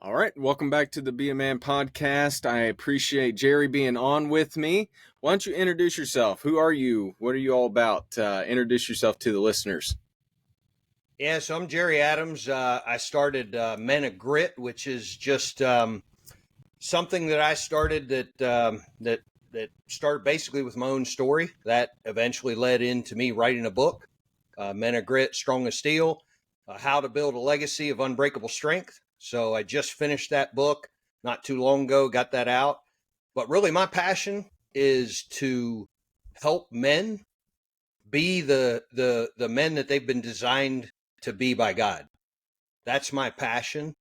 All right, welcome back to the Be a Man podcast. I appreciate Jerry being on with me. Why don't you introduce yourself? Who are you? What are you all about? Introduce yourself to the listeners. Yeah, so I'm Jerry Adams. I started Men of Grit, which is just something that I started that started basically with my own story. That eventually led into me writing a book, Men of Grit, Strong as Steel, How to Build a Legacy of Unbreakable Strength. So I just finished that book not too long ago, got that out. But really, my passion is to help men be the men that they've been designed to be by God. That's my passion.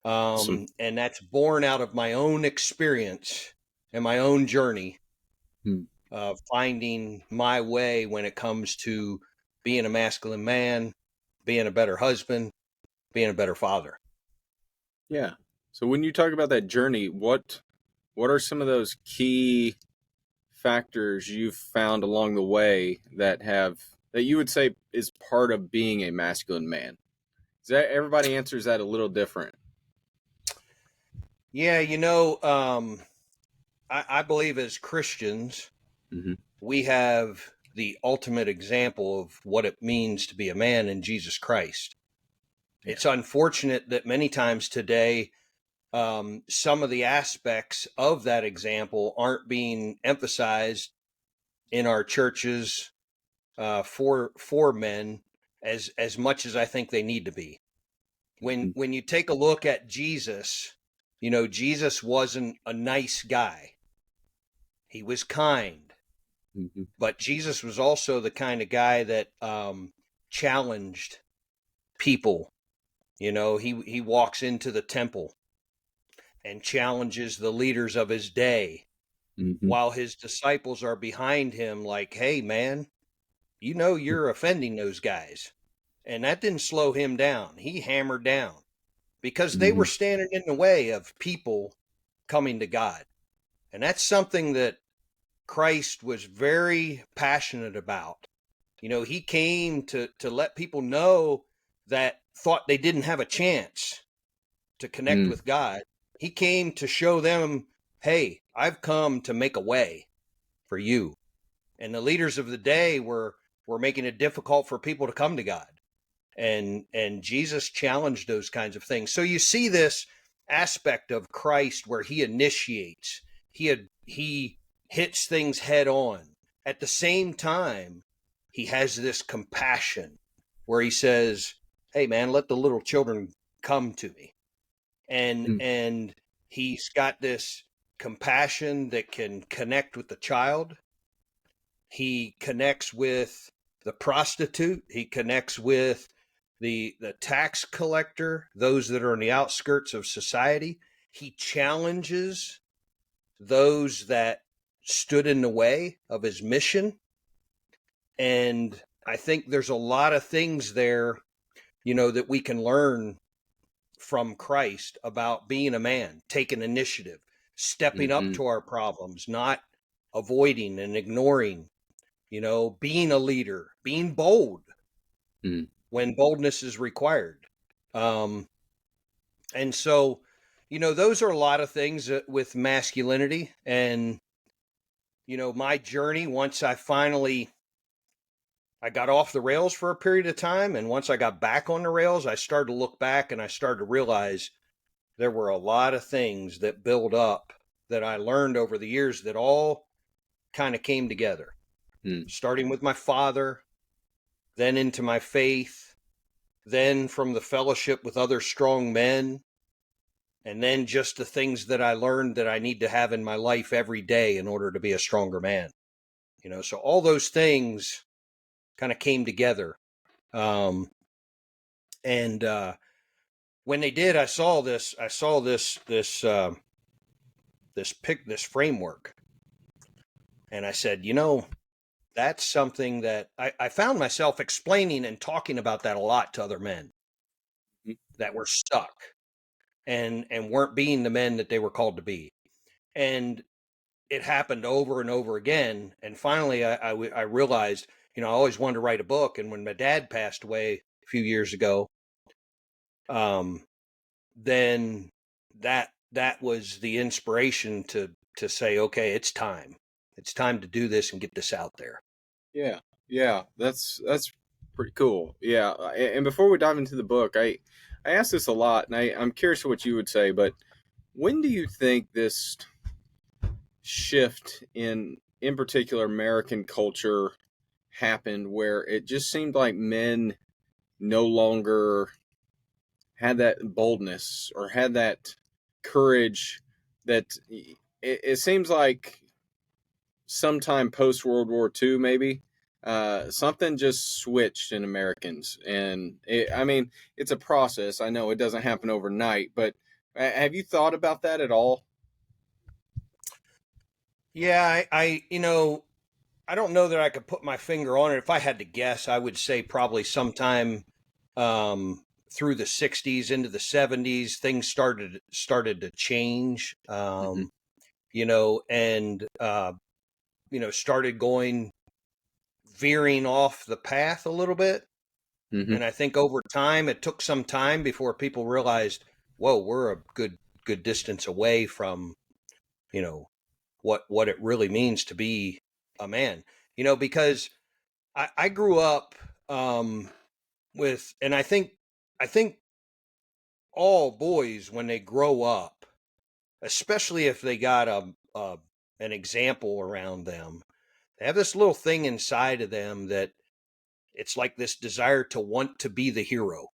Awesome. And that's born out of my own experience and my own journey of finding my way when it comes to being a masculine man, being a better husband, being a better father. Yeah. So when you talk about that journey, what are some of those key factors you've found along the way that you would say is part of being a masculine man? Is that everybody answers that a little different? Yeah, I believe as Christians, Mm-hmm. we have the ultimate example of what it means to be a man in Jesus Christ. Yeah. It's unfortunate that many times today, some of the aspects of that example aren't being emphasized in our churches for men as much as I think they need to be. When you take a look at Jesus, Jesus wasn't a nice guy. He was kind, Mm-hmm. but Jesus was also the kind of guy that challenged people. He walks into the temple and challenges the leaders of his day Mm-hmm. while his disciples are behind him like, hey man, you're offending those guys. And that didn't slow him down. He hammered down because they Mm-hmm. were standing in the way of people coming to God. And that's something that Christ was very passionate about. He came to let people know that thought they didn't have a chance to connect Mm. with God. He came to show them, hey, I've come to make a way for you. And the leaders of the day were making it difficult for people to come to God. And Jesus challenged those kinds of things. So you see this aspect of Christ where he initiates, he hits things head on. At the same time, he has this compassion where he says, hey man, let the little children come to me. Mm. And he's got this compassion that can connect with the child. He connects with the prostitute. He connects with the tax collector, those that are on the outskirts of society. He challenges those that stood in the way of his mission. And I think there's a lot of things there, that we can learn from Christ about being a man, taking initiative, stepping up Mm-hmm. to our problems, not avoiding and ignoring, being a leader, being bold Mm. when boldness is required. Um, and so, those are a lot of things with masculinity. And, my journey, once I got off the rails for a period of time. And once I got back on the rails, I started to look back and I started to realize there were a lot of things that build up that I learned over the years that all kind of came together, Mm. starting with my father, then into my faith, then from the fellowship with other strong men, and then just the things that I learned that I need to have in my life every day in order to be a stronger man. So all those things kind of came together. And when they did, I saw this framework, and I said, that's something that I found myself explaining and talking about that a lot to other men that were stuck and weren't being the men that they were called to be. And it happened over and over again. And finally, I realized, I always wanted to write a book. And when my dad passed away a few years ago, then that was the inspiration to say, okay, it's time to do this and get this out there. Yeah, yeah, that's pretty cool. Yeah, and before we dive into the book, I ask this a lot, and I'm curious what you would say. But when do you think this shift in particular American culture happened, where it just seemed like men no longer had that boldness or had that courage that it seems like sometime post World War II, maybe something just switched in Americans, and I mean, it's a process. I know it doesn't happen overnight, but have you thought about that at all? Yeah, I don't know that I could put my finger on it. If I had to guess, I would say probably sometime through the '60s into the '70s, things started to change. Mm-hmm. And started going veering off the path a little bit. Mm-hmm. And I think over time, it took some time before people realized, whoa, we're a good distance away from, you know, what it really means to be a man. Because I grew up with, and I think all boys when they grow up, especially if they got a an example around them, they have this little thing inside of them that it's like this desire to want to be the hero.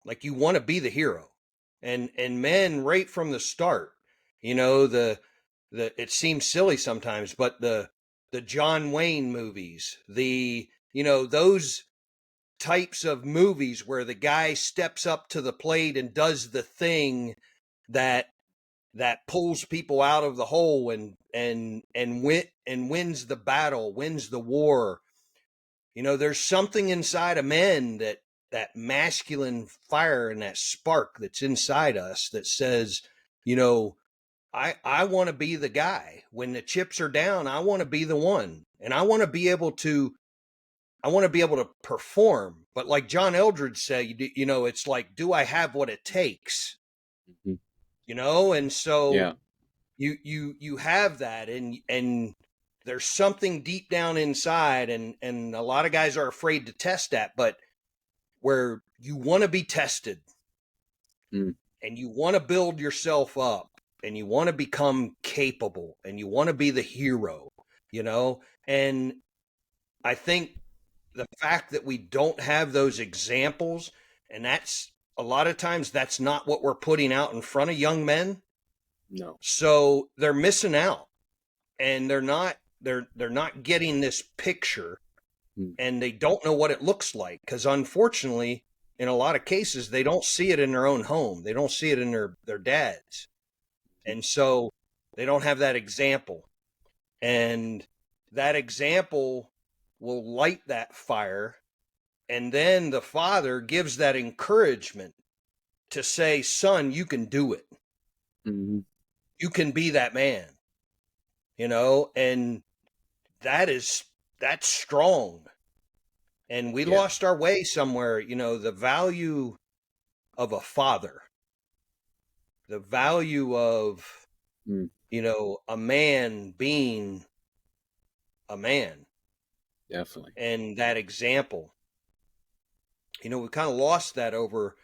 Like you want to be the hero. And men right from the start, the it seems silly sometimes, but the John Wayne movies, those types of movies where the guy steps up to the plate and does the thing that pulls people out of the hole and wins the battle, wins the war. There's something inside of men that masculine fire and that spark that's inside us that says, you know, I want to be the guy when the chips are down. I want to be the one, and I want to be able to perform. But like John Eldredge said, it's like, do I have what it takes? Mm-hmm. And so Yeah. you have that, and there's something deep down inside, and a lot of guys are afraid to test that, but where you want to be tested Mm. and you want to build yourself up and you want to become capable and you want to be the hero, and I think the fact that we don't have those examples, and that's a lot of times that's not what we're putting out in front of young men, No. so they're missing out, and they're not getting this picture, Mm. and they don't know what it looks like, because unfortunately in a lot of cases they don't see it in their own home, they don't see it in their dads, and so they don't have that example, and that example will light that fire, and then the father gives that encouragement to say, son, you can do it, Mm-hmm. you can be that man, and that's strong. And we Yeah. lost our way somewhere, the value of a father, the value of, Mm. a man being a man, Definitely. and that example. We kind of lost that over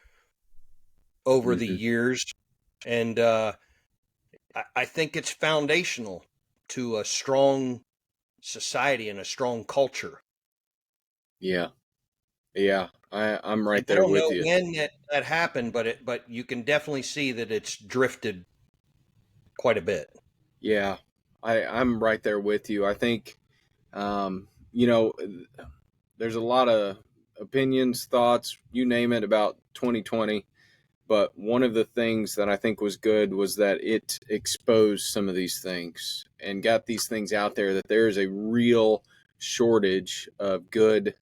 the Mm-hmm. years, and I think it's foundational to a strong society and a strong culture. Yeah. Yeah. I'm And right I there don't with know you. when that happened, but you can definitely see that it's drifted quite a bit. Yeah. I'm right there with you. I think, you know, there's a lot of opinions, thoughts, you name it, about 2020. But one of the things that I think was good was that it exposed some of these things and got these things out there, that there is a real shortage of good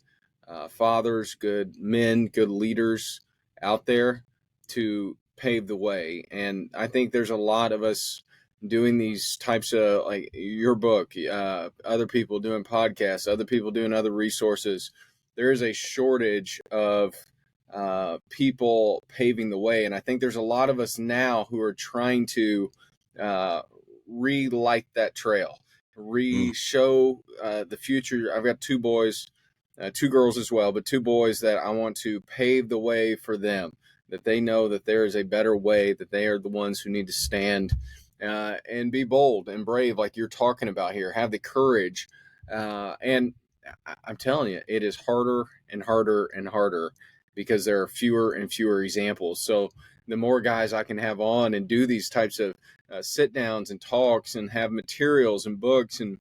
fathers, good men, good leaders out there to pave the way. And I think there's a lot of us doing these types of, like your book, other people doing podcasts, other people doing other resources. There is a shortage of people paving the way. And I think there's a lot of us now who are trying to relight that trail, re-show the future. I've got two boys, two girls as well, but two boys that I want to pave the way for them, that they know that there is a better way, that they are the ones who need to stand and be bold and brave, like you're talking about here. Have the courage. And I'm telling you, it is harder and harder and harder because there are fewer and fewer examples. So the more guys I can have on and do these types of sit downs and talks and have materials and books and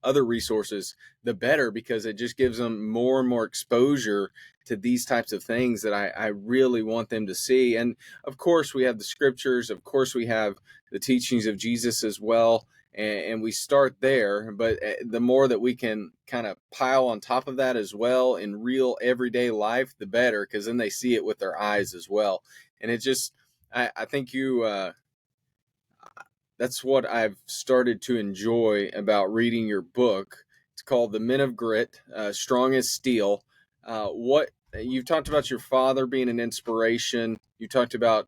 other resources, the better, because it just gives them more and more exposure to these types of things that I really want them to see. And of course, we have the scriptures. Of course, we have the teachings of Jesus as well. And we start there. But the more that we can kind of pile on top of that as well in real everyday life, the better, because then they see it with their eyes as well. And it just, I think that's what I've started to enjoy about reading your book. It's called The Men of Grit, Strong as Steel. What you've talked about your father being an inspiration. You talked about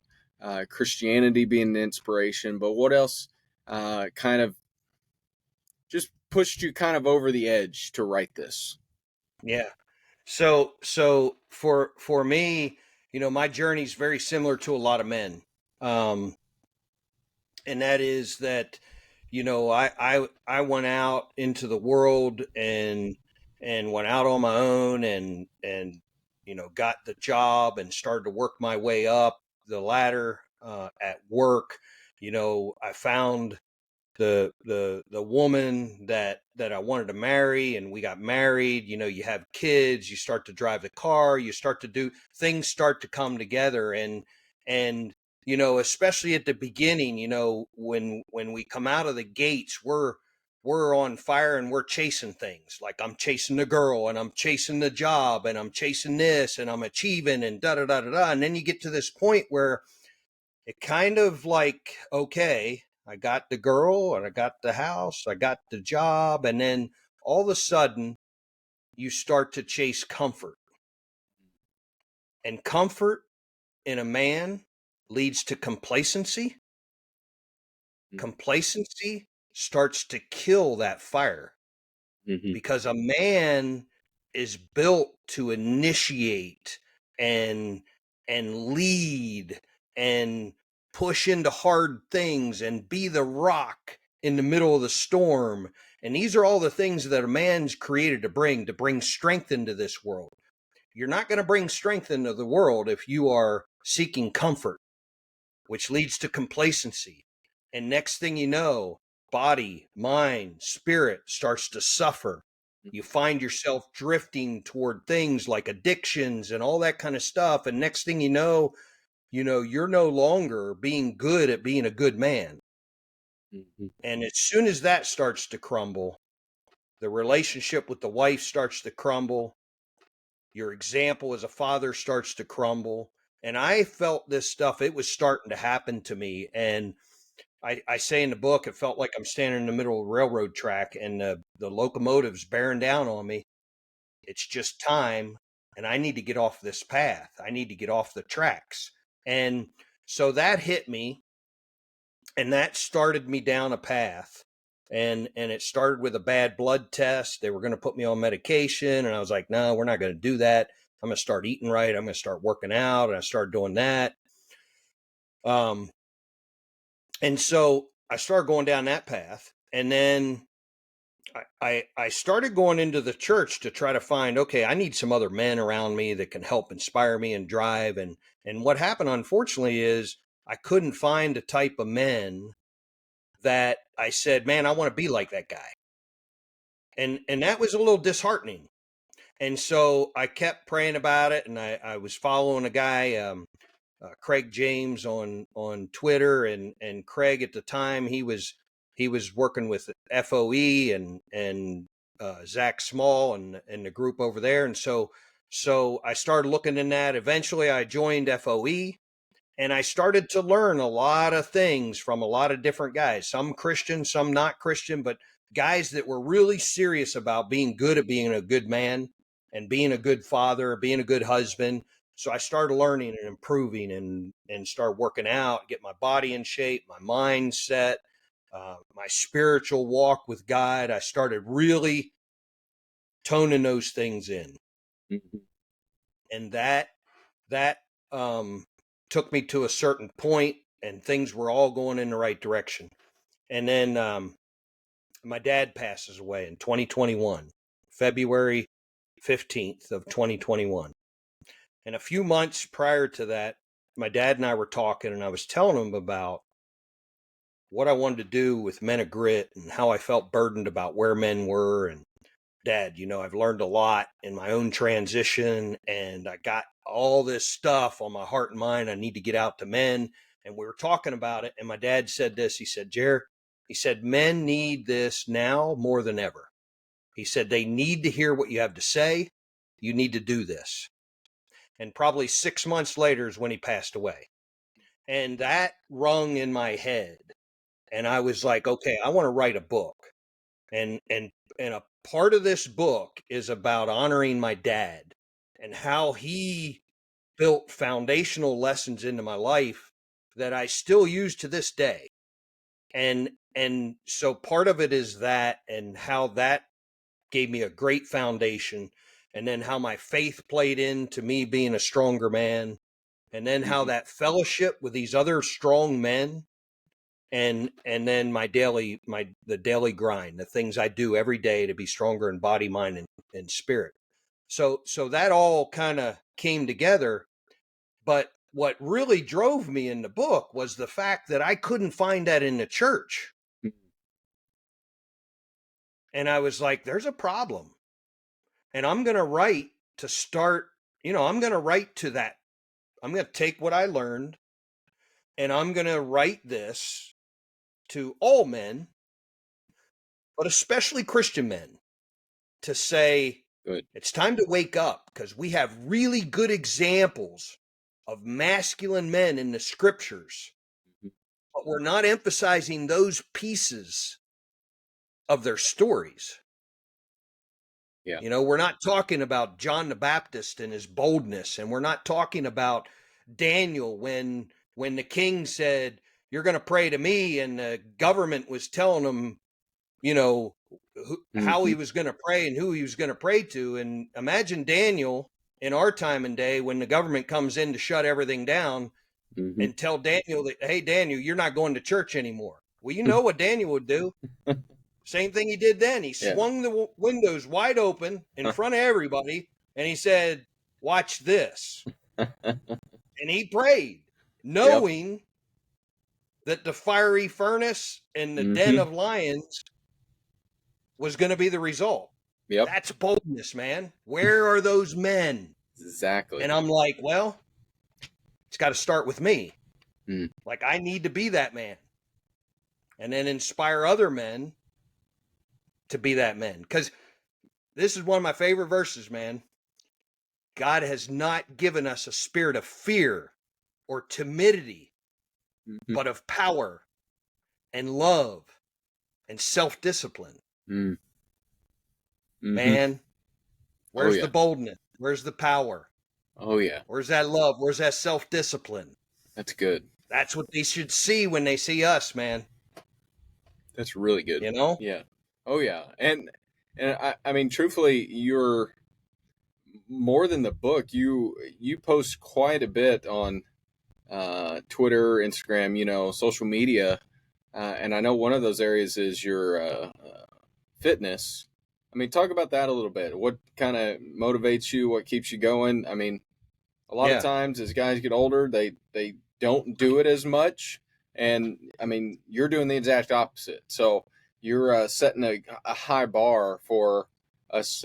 Christianity being an inspiration, but what else kind of just pushed you kind of over the edge to write this? Yeah. So for me, my journey is very similar to a lot of men. Um, and that is that, I went out into the world and went out on my own and got the job and started to work my way up the ladder at work. I found the woman that I wanted to marry, and we got married. You have kids, you start to drive the car, you start to do things, start to come together. And especially at the beginning, when we come out of the gates, we're on fire and we're chasing things. Like, I'm chasing the girl and I'm chasing the job and I'm chasing this and I'm achieving and da da da da da. And then you get to this point where it kind of like, okay, I got the girl and I got the house, I got the job. And then all of a sudden you start to chase comfort. And comfort in a man leads to complacency. Complacency starts to kill that fire, Mm-hmm. because a man is built to initiate and lead and push into hard things and be the rock in the middle of the storm. And these are all the things that a man's created to bring strength into this world. You're not going to bring strength into the world if you are seeking comfort, which leads to complacency. And next thing you know, body, mind, spirit starts to suffer. You find yourself drifting toward things like addictions and all that kind of stuff. And next thing you know, you're no longer being good at being a good man. Mm-hmm. And as soon as that starts to crumble, the relationship with the wife starts to crumble. Your example as a father starts to crumble. And I felt this stuff, it was starting to happen to me. And I say in the book, it felt like I'm standing in the middle of a railroad track and the locomotive's bearing down on me. It's just time. And I need to get off this path. I need to get off the tracks. And so that hit me, and that started me down a path. And it started with a bad blood test. They were going to put me on medication. And I was like, no, we're not going to do that. I'm going to start eating right. I'm going to start working out. And I started doing that. And so I started going down that path. And then I started going into the church to try to find, okay, I need some other men around me that can help inspire me and drive. And what happened, unfortunately, is I couldn't find a type of men that I said, man, I want to be like that guy. And that was a little disheartening. And so I kept praying about it. And I was following a guy, Craig James on Twitter, and Craig at the time, he was working with FOE and Zach Small and the group over there. And so I started looking in that. Eventually I joined FOE, and I started to learn a lot of things from a lot of different guys, some Christian, some not Christian, but guys that were really serious about being good at being a good man and being a good father, being a good husband. So I started learning and improving and start working out, get my body in shape, my mindset, my spiritual walk with God. I started really toning those things in, Mhm. and that took me to a certain point, and things were all going in the right direction. And then my dad passes away in 2021, February 15th of 2021. And a few months prior to that, my dad and I were talking, and I was telling him about what I wanted to do with Men of Grit and how I felt burdened about where men were. And Dad, I've learned a lot in my own transition, and I got all this stuff on my heart and mind I need to get out to men. And we were talking about it, and my dad said this. He said, Jared, he said, men need this now more than ever. He said, they need to hear what you have to say. You need to do this. And probably 6 months later is when he passed away. And that rung in my head. And I was like, okay, I want to write a book. And a part of this book is about honoring my dad and how he built foundational lessons into my life that I still use to this day. And so part of it is that, and how that gave me a great foundation, and then how my faith played into me being a stronger man, and then how Mhm. that fellowship with these other strong men, and then the daily grind, the things I do every day to be stronger in body, mind, and spirit. So that all kind of came together. But what really drove me in the book was the fact that I couldn't find that in the church. And I was like, there's a problem. And I'm going to write to start, I'm going to write to that. I'm going to take what I learned, and I'm going to write this to all men, but especially Christian men, to say, Good. it's time to wake up, because we have really good examples of masculine men in the scriptures, Mhm. but we're not emphasizing those pieces of their stories. Yeah. We're not talking about John the Baptist and his boldness, and we're not talking about Daniel when the king said, "You're going to pray to me," and the government was telling him, how he Mhm. was going to pray and who he was going to pray to. And imagine Daniel in our time and day when the government comes in to shut everything down Mhm. and tell Daniel that, hey, Daniel, you're not going to church anymore. Well, you know what Daniel would do. Same thing he did then. He Yeah. swung the windows wide open in front of everybody, and he said, watch this. And he prayed, Yep. knowing that the fiery furnace and the den Mhm. of lions was going to be the result. Yep. That's boldness, man. Where are those men? Exactly. And I'm like, well, it's got to start with me. Mm. Like, I need to be that man, and then inspire other men to be that man. Because this is one of my favorite verses, man. God has not given us a spirit of fear or timidity, Mhm. but of power and love and self-discipline. Mm. Mhm. Man, Oh where's the yeah. boldness? Where's the power? Oh yeah. Where's that love? Where's that self-discipline? That's good. That's what they should see when they see us, man. That's really good. You know? Yeah. Oh yeah. And I mean, truthfully, you're more than the book. You post quite a bit on Twitter, Instagram, social media, and I know one of those areas is your fitness. I mean, talk about that a little bit. What kind of motivates you? What keeps you going? I mean, a lot of Yeah. times as guys get older, they don't do it as much, and I mean, you're doing the exact opposite. So you're setting a high bar for us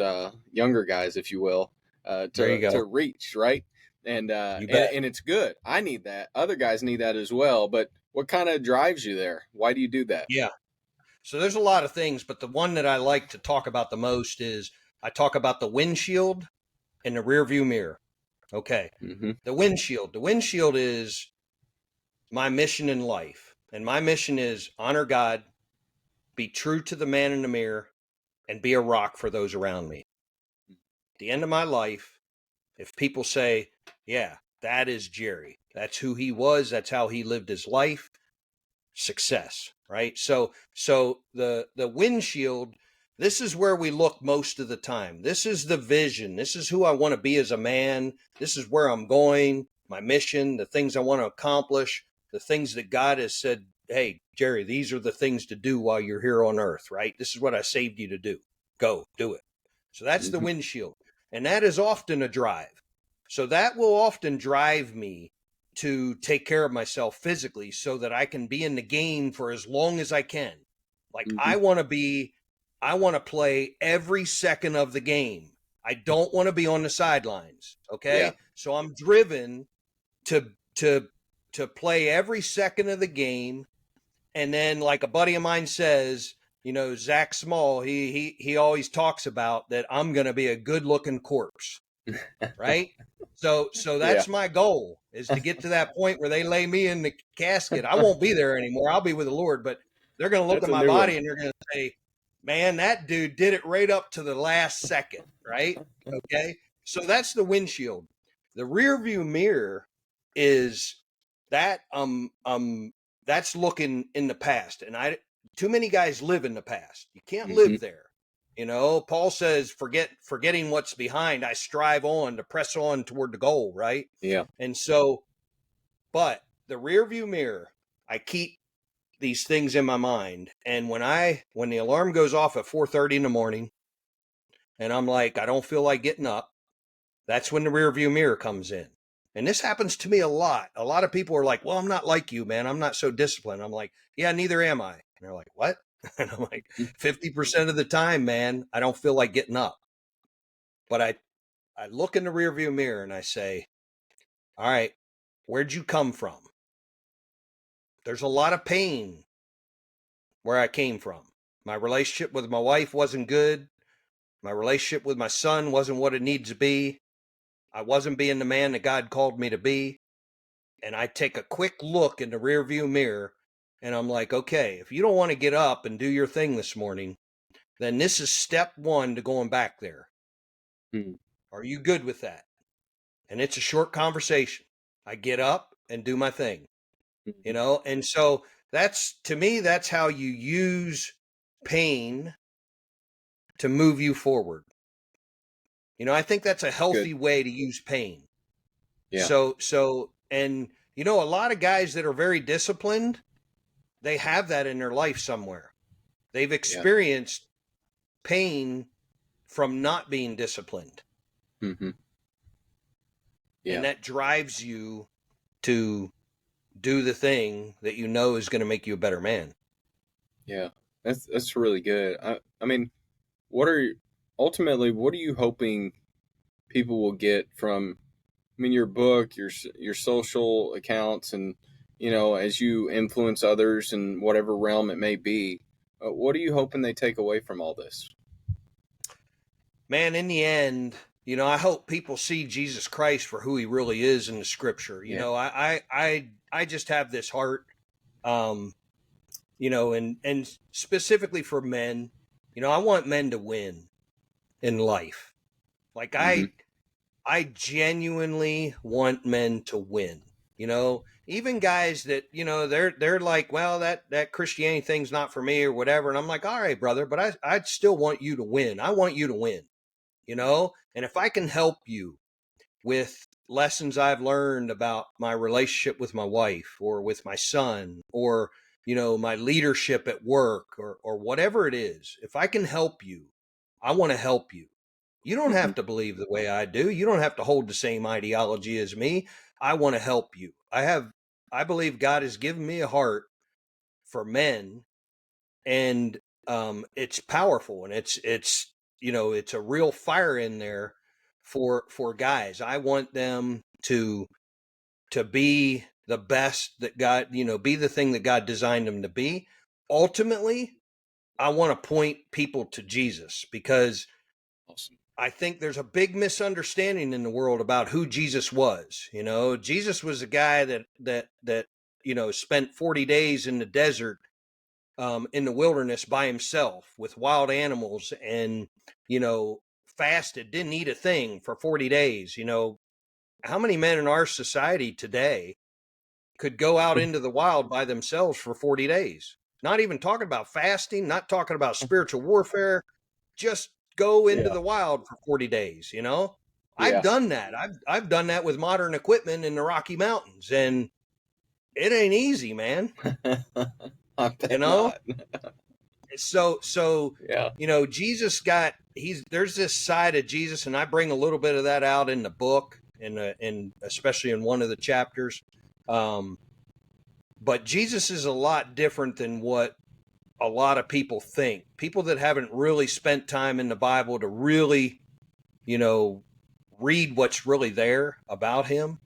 younger guys, if you will, There you to go. reach, right? And You bet. and it's good. I need that. Other guys need that as well. But what kind of drives you there? Why do you do that? Yeah. So there's a lot of things, but the one that I like to talk about the most is I talk about the windshield and the rear view mirror. Okay. Mm-hmm. The windshield. The windshield is my mission in life. And my mission is honor God, be true to the man in the mirror, and be a rock for those around me. At the end of my life, If people say, yeah, that is Jerry, that's who he was, that's how he lived his life, success, right? So the windshield, this is where we look most of the time. This is the vision. This is who I want to be as a man. This is where I'm going, my mission, the things I want to accomplish, the things that God has said, hey, Jerry, these are the things to do while you're here on earth, right? This is what I saved you to do. Go do it. So that's the Mhm. windshield. And that is often a drive. So that will often drive me to take care of myself physically so that I can be in the game for as long as I can. Like Mhm. I want to play every second of the game. I don't want to be on the sidelines. Yeah. Okay. So I'm driven to, to, to play every second of the game. And then, like a buddy of mine says, Zach Small, he always talks about that I'm going to be a good looking corpse, right? So Yeah. that's my goal, is to get to that point where they lay me in the casket. I won't be there anymore. I'll be with the Lord, but they're going to look That's at a my new one. body and they're going to say, "Man, that dude did it right up to the last second," right? Okay? So that's the windshield. The rear view mirror is that that's looking in the past. And I too many guys live in the past. You can't Mhm. live there. Paul says, forgetting what's behind, I strive on to press on toward the goal, right? Yeah. And so, but the rear view mirror, I keep these things in my mind. And when the alarm goes off at 4:30 in the morning and I'm like, I don't feel like getting up, that's when the rear view mirror comes in. And this happens to me a lot. A lot of people are like, well, I'm not like you, man. I'm not so disciplined. I'm like, yeah, neither am I. And they're like, what? And I'm like, Mhm. 50% of the time, man, I don't feel like getting up. But I look in the rearview mirror and I say, all right, where'd you come from? There's a lot of pain where I came from. My relationship with my wife wasn't good. My relationship with my son wasn't what it needs to be. I wasn't being the man that God called me to be. And I take a quick look in the rearview mirror and I'm like, okay, if you don't want to get up and do your thing this morning, then this is step one to going back there. Mhm. Are you good with that? And it's a short conversation. I get up and do my thing. Mhm. And so that's, to me, that's how you use pain to move you forward. I think that's a Good. healthy way to use pain. Yeah. And a lot of guys that are very disciplined, they have that in their life somewhere. They've Yeah. experienced pain from not being disciplined, Mhm. and Yeah. that drives you to do the thing that is going to make you a better man. Yeah. That's really good. I mean, what are ultimately what are you hoping people will get from, I mean, your book, your social accounts, and as you influence others in whatever realm it may be, what are you hoping they take away from all this? Man, in the end, I hope people see Jesus Christ for who he really is in the scripture. Yeah. I just have this heart, um, and specifically for men, I want men to win in life. Like Mm-hmm. I genuinely want men to win. Even guys that they're like, well, that Christianity thing's not for me or whatever, and I'm like, all right, brother, but I'd still want you to win. I want you to win. And if I can help you with lessons I've learned about my relationship with my wife or with my son or my leadership at work or whatever it is, if I can help you, I want to help you. You don't Mm-hmm. have to believe the way I do. You don't have to hold the same ideology as me. I want to help you. I believe God has given me a heart for men, and it's powerful, and it's a real fire in there for guys. I want them to be the best that God, be the thing that God designed them to be. Ultimately, I want to point people to Jesus, because Awesome. I think there's a big misunderstanding in the world about who Jesus was. Jesus was a guy that spent 40 days in the desert, in the wilderness by himself with wild animals, and fasted, didn't eat a thing for 40 days. How many men in our society today could go out into the wild by themselves for 40 days? Not even talking about fasting, not talking about spiritual warfare, just go into Yeah. the wild for 40 days. I've Yeah. done that. I've done that with modern equipment in the Rocky Mountains, and it ain't easy, man. I You bet know? not. So, Yeah. Jesus there's this side of Jesus, and I bring a little bit of that out in the book, and especially in one of the chapters. But Jesus is a lot different than what a lot of people think. People that haven't really spent time in the Bible to really, read what's really there about him.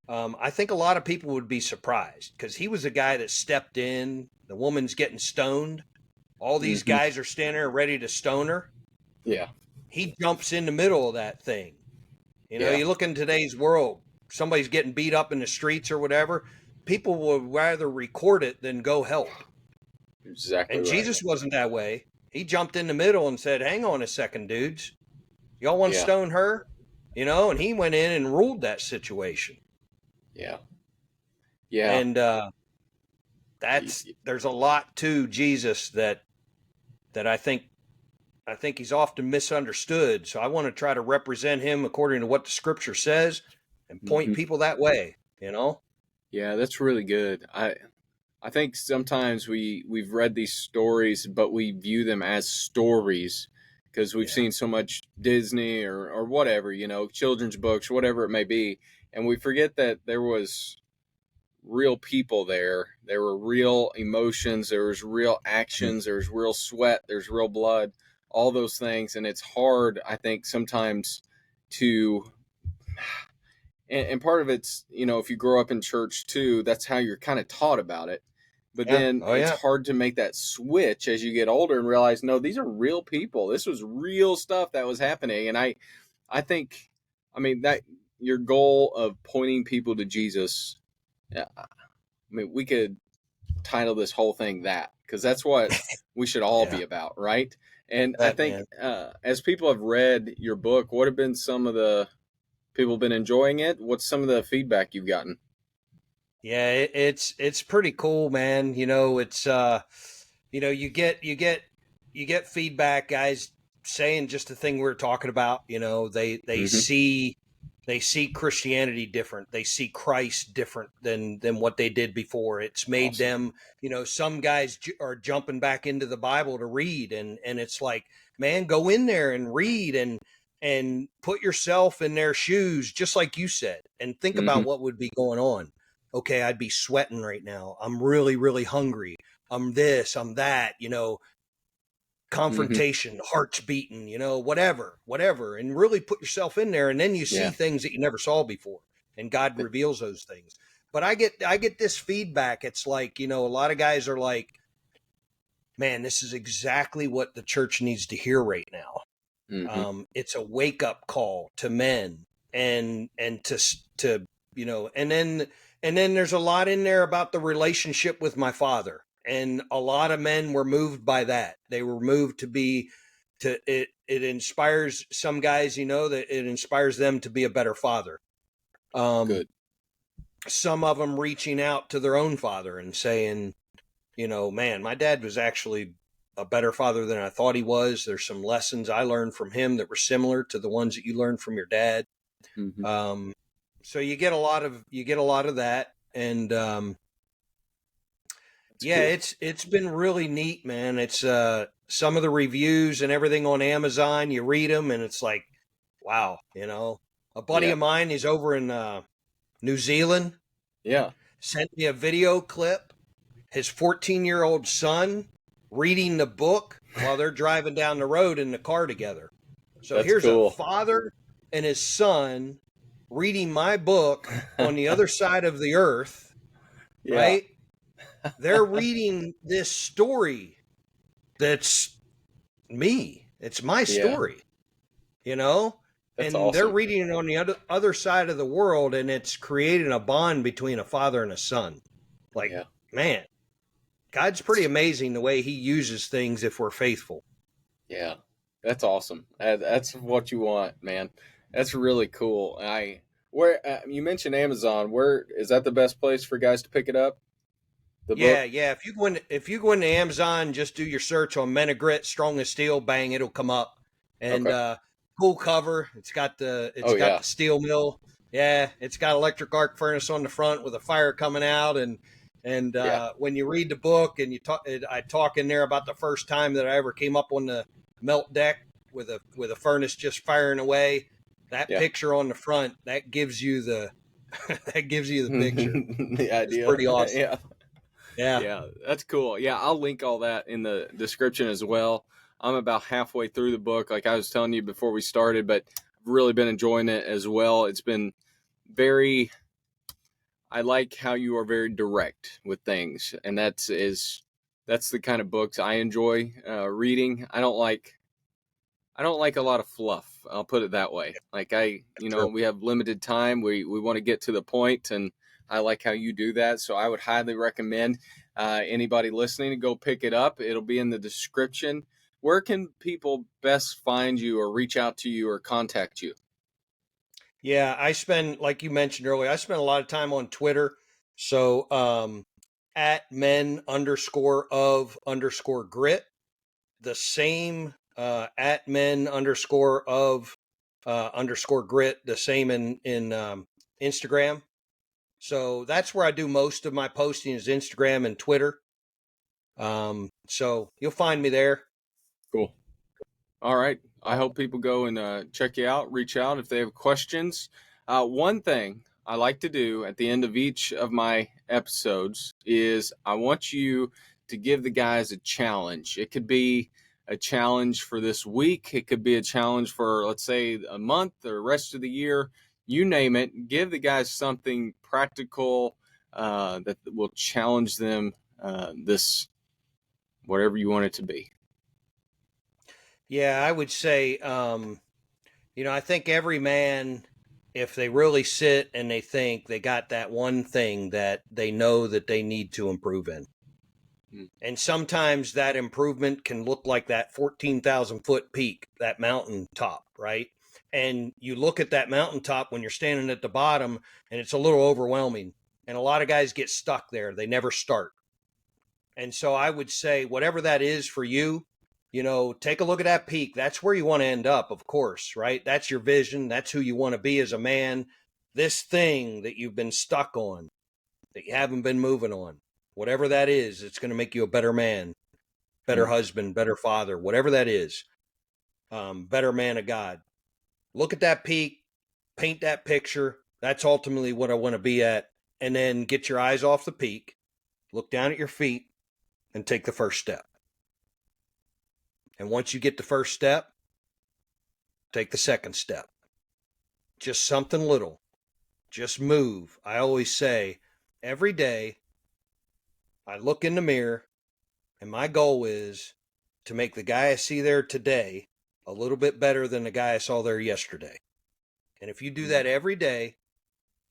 I think a lot of people would be surprised because he was a guy that stepped in. The woman's getting stoned. All these Mhm. guys are standing there ready to stone her. Yeah. He jumps in the middle of that thing. Yeah. You look in today's world, somebody's getting beat up in the streets or whatever. People would rather record it than go help. Exactly And right. Jesus wasn't that way. He jumped in the middle and said, "Hang on a second, dudes. Y'all want to Yeah. stone her?" And he went in and ruled that situation. Yeah. Yeah. And there's a lot to Jesus that I think he's often misunderstood. So I want to try to represent him according to what the scripture says and point Mhm. people that way, Yeah, that's really good. I think sometimes we've read these stories, but we view them as stories because we've Yeah. seen so much Disney or whatever, children's books, whatever it may be, and we forget that there was real people there. There were real emotions. There was real actions. There was real sweat. There's real blood. All those things, and it's hard, I think, sometimes to. And part of it's, if you grow up in church too, that's how you're kind of taught about it. But Yeah. then Oh it's yeah. hard to make that switch as you get older and realize, no, these are real people. This was real stuff that was happening. And I think, that your goal of pointing people to Jesus, yeah, we could title this whole thing that, because that's what we should all Yeah. be about, right? And I That think man. as people have read your book, what have been some of the people been enjoying it? What's some of the feedback you've gotten? Yeah, it's pretty cool, man. It's you get feedback, guys saying just the thing we were talking about. They Mhm. see Christianity different. They see Christ different than what they did before. It's made Awesome. them. Some guys are jumping back into the Bible to read, and it's like, man, go in there and read and put yourself in their shoes, just like you said, and think Hmm. about what would be going on. Okay, I'd be sweating right now. I'm really, really hungry. I'm this, I'm that, Hmm. confrontation, heart's beating, whatever. And really put yourself in there. And then you see Yeah. things that you never saw before. And God reveals those things. But I get this feedback. It's like, a lot of guys are like, man, this is exactly what the church needs to hear right now. Hmm. It's a wake up call to men and to and then there's a lot in there about the relationship with my father, and a lot of men were moved by that. They were moved to it inspires some guys, that it inspires them to be a better father. Good. Some of them reaching out to their own father and saying, man, my dad was actually a better father than I thought he was. There's some lessons I learned from him that were similar to the ones that you learned from your dad. Hmm. So you get a lot of that, and That's yeah, cool. it's been really neat, man. It's some of the reviews and everything on Amazon. You read them, and it's like, wow, A buddy Yeah. of mine, he's over in New Zealand, Yeah. sent me a video clip. His 14-year-old son reading the book while they're driving down the road in the car together. So That's here's a cool. father and his son reading my book on the other side of the earth, Yeah. right? They're reading this story that's me. It's my Yeah. story, you know? That's And they're awesome. reading it on the other side of the world, and it's creating a bond between a father and a son. Like, Yeah. man, God's pretty amazing the way he uses things if we're faithful. Yeah. That's awesome. That's what you want, man. That's really cool. Where you mentioned Amazon. Where is that the best place for guys to pick it up? The Yeah, book. yeah. If you go into Amazon, just do your search on Men of Grit, Strong as Steel, bang, it'll come up. And Okay. cool cover. Oh It's got yeah. the steel mill. Yeah, it's got electric arc furnace on the front with a fire coming out. And Yeah. when you read the book and I talk in there about the first time that I ever came up on the melt deck with a furnace just firing away. That Yeah. picture on the front that gives you the that gives you the picture. The It's idea. pretty awesome. Yeah. Yeah. Yeah. That's cool. Yeah. I'll link all that in the description as well. I'm about halfway through the book, like I was telling you before we started, but I've really been enjoying it as well. It's been very I like how you are very direct with things, and that's the kind of books I enjoy reading. I don't like a lot of fluff. I'll put it that way. Like Sure. we have limited time. We want to get to the point, and I like how you do that. So I would highly recommend anybody listening to go pick it up. It'll be in the description. Where can people best find you, or reach out to you, or contact you? Yeah, like you mentioned earlier, I spend a lot of time on Twitter. So, at men underscore grit, the same, at men underscore grit, the same in Instagram. So that's where I do most of my posting is Instagram and Twitter. So you'll find me there. Cool. All right. I hope people go and check you out, reach out if they have questions. One thing I like to do at the end of each of my episodes is I want you to give the guys a challenge. It could be a challenge for this week, it could be a challenge for, let's say, a month or the rest of the year. You name it. Give the guys something practical that will challenge them this, whatever you want it to be. Yeah, I would say, I think every man, if they really sit and they think, they got that one thing that they know that they need to improve in. Mm. And sometimes that improvement can look like that 14,000-foot peak, that mountain top, right? And you look at that mountaintop when you're standing at the bottom and it's a little overwhelming. And a lot of guys get stuck there. They never start. And so I would say, whatever that is for you, take a look at that peak. That's where you want to end up, of course, right? That's your vision. That's who you want to be as a man. This thing that you've been stuck on, that you haven't been moving on, whatever that is, it's going to make you a better man, better Mm. husband, better father, whatever that is, better man of God. Look at that peak, paint that picture. That's ultimately what I want to be at. And then get your eyes off the peak, look down at your feet, and take the first step. And once you get the first step, take the second step. Just something little. Just move. I always say every day I look in the mirror and my goal is to make the guy I see there today a little bit better than the guy I saw there yesterday. And if you do that every day,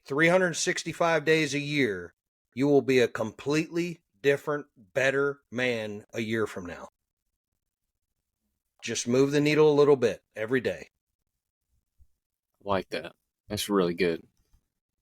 365 days a year, you will be a completely different, better man a year from now. Just move the needle a little bit every day. Like that. That's really good.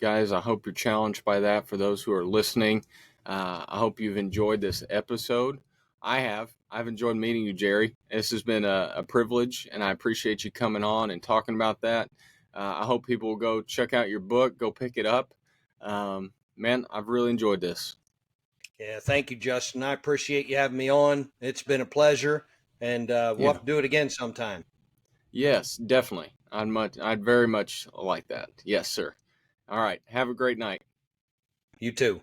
Guys, I hope you're challenged by that. For those who are listening, I hope you've enjoyed this episode. I have. I've enjoyed meeting you, Jerry. This has been a privilege, and I appreciate you coming on and talking about that. I hope people will go check out your book, go pick it up. Man, I've really enjoyed this. Yeah, thank you, Justin. I appreciate you having me on. It's been a pleasure, and we'll Yeah. have to do it again sometime. Yes, definitely. I'd very much like that. Yes, sir. All right. Have a great night. You too.